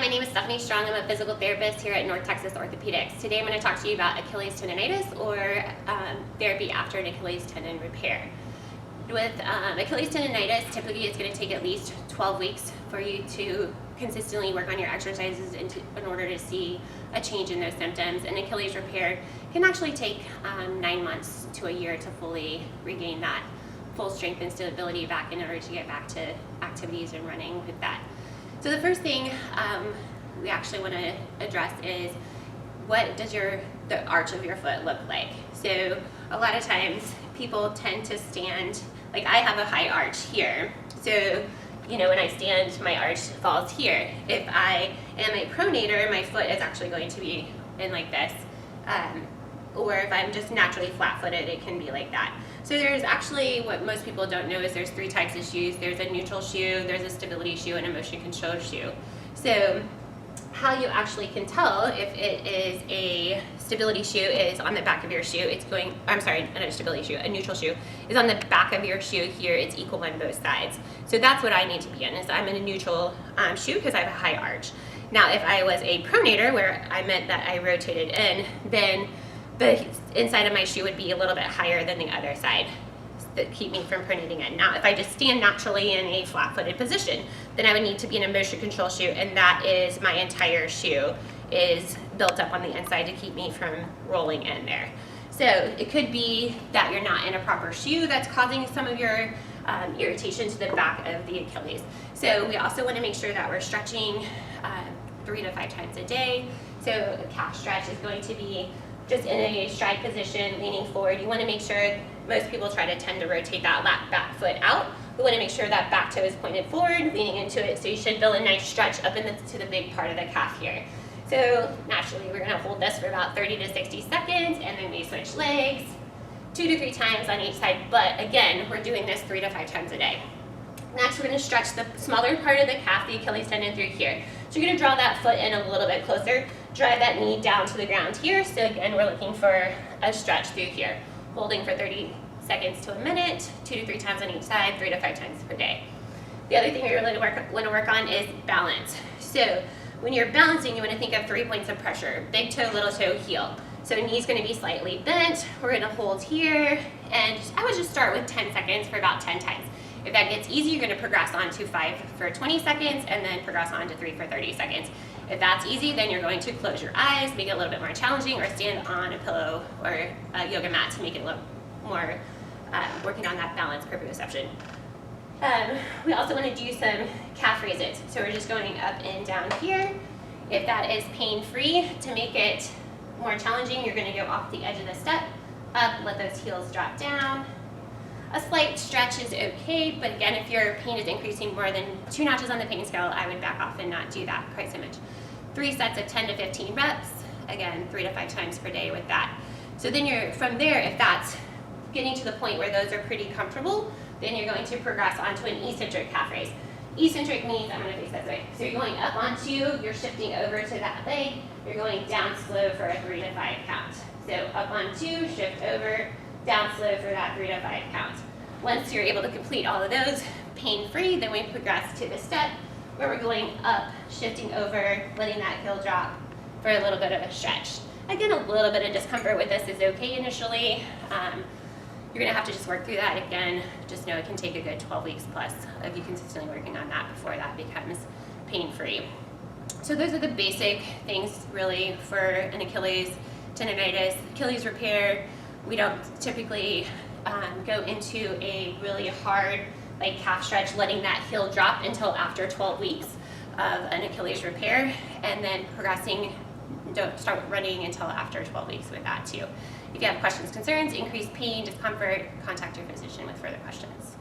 my name is Stephanie Strong. I'm a physical therapist here at North Texas Orthopedics. Today I'm going to talk to you about Achilles tendonitis, or therapy after an Achilles tendon repair. With Achilles tendonitis, typically it's going to take at least 12 weeks for you to consistently work on your exercises in order to see a change in those symptoms. An Achilles repair can actually take 9 months to a year to fully regain that full strength and stability back in order to get back to activities and running with that. So the first thing we actually want to address is, what does the arch of your foot look like? So a lot of times people tend to stand, like I have a high arch here. So, you know, when I stand, my arch falls here. If I am a pronator, my foot is actually going to be in like this. Or if I'm just naturally flat-footed, it can be like that. So there's actually, what most people don't know is there's 3 types of shoes. There's a neutral shoe, there's a stability shoe, and a motion control shoe. So how you actually can tell if it is a stability shoe is on the back of your shoe. It's going, I'm sorry, not a stability shoe, a neutral shoe is on the back of your shoe here. It's equal on both sides. So that's what I need to be in, is I'm in a neutral shoe because I have a high arch. Now if I was a pronator, where I meant that I rotated in, then the inside of my shoe would be a little bit higher than the other side that keep me from pronating in. Now, if I just stand naturally in a flat-footed position, then I would need to be in a motion control shoe, and that is my entire shoe is built up on the inside to keep me from rolling in there. So it could be that you're not in a proper shoe that's causing some of your irritation to the back of the Achilles. So we also want to make sure that we're stretching 3 to 5 times a day. So a calf stretch is going to be just in a stride position, leaning forward. You want to make sure, most people tend to rotate that back foot out. We want to make sure that back toe is pointed forward, leaning into it, so you should feel a nice stretch up to the big part of the calf here. So naturally, we're going to hold this for about 30 to 60 seconds, and then we switch legs 2 to 3 times on each side. But again, we're doing this 3 to 5 times a day. Next, we're going to stretch the smaller part of the calf, the Achilles tendon, through here. So you're going to draw that foot in a little bit closer, drive that knee down to the ground here. So again, we're looking for a stretch through here, holding for 30 seconds to a minute, 2 to 3 times on each side, 3 to 5 times per day. The other thing we really want to work on is balance. So when you're balancing, you want to think of 3 points of pressure: big toe, little toe, heel. So knee's going to be slightly bent. We're going to hold here, and I would just start with 10 seconds for about 10 times. If that gets easy, you're going to progress on to 5 for 20 seconds, and then progress on to 3 for 30 seconds. If that's easy, then you're going to close your eyes, make it a little bit more challenging, or stand on a pillow or a yoga mat to make it a little more working on that balance proprioception. We also want to do some calf raises. So we're just going up and down here. If that is pain-free, to make it more challenging, you're going to go off the edge of the step, up, let those heels drop down. A slight stretch is okay, but again, if your pain is increasing more than 2 notches on the pain scale, I would back off and not do that quite so much. 3 sets of 10 to 15 reps, again, 3 to 5 times per day with that. So then from there, if that's getting to the point where those are pretty comfortable, then you're going to progress onto an eccentric calf raise. Eccentric means, I'm going to face this way. So you're going up on 2, you're shifting over to that leg, you're going down slow for a 3 to 5 count. So up on 2, shift over, down slow for that 3 to 5 count. Once you're able to complete all of those pain-free, then we progress to the step where we're going up, shifting over, letting that heel drop for a little bit of a stretch. Again, a little bit of discomfort with this is okay initially. You're gonna have to just work through that again. Just know it can take a good 12 weeks plus of you consistently working on that before that becomes pain-free. So those are the basic things really for an Achilles tendonitis. Achilles repair, we don't typically go into a really hard like calf stretch, letting that heel drop until after 12 weeks of an Achilles repair, and then progressing, don't start running until after 12 weeks with that too. If you have questions, concerns, increased pain, discomfort, contact your physician with further questions.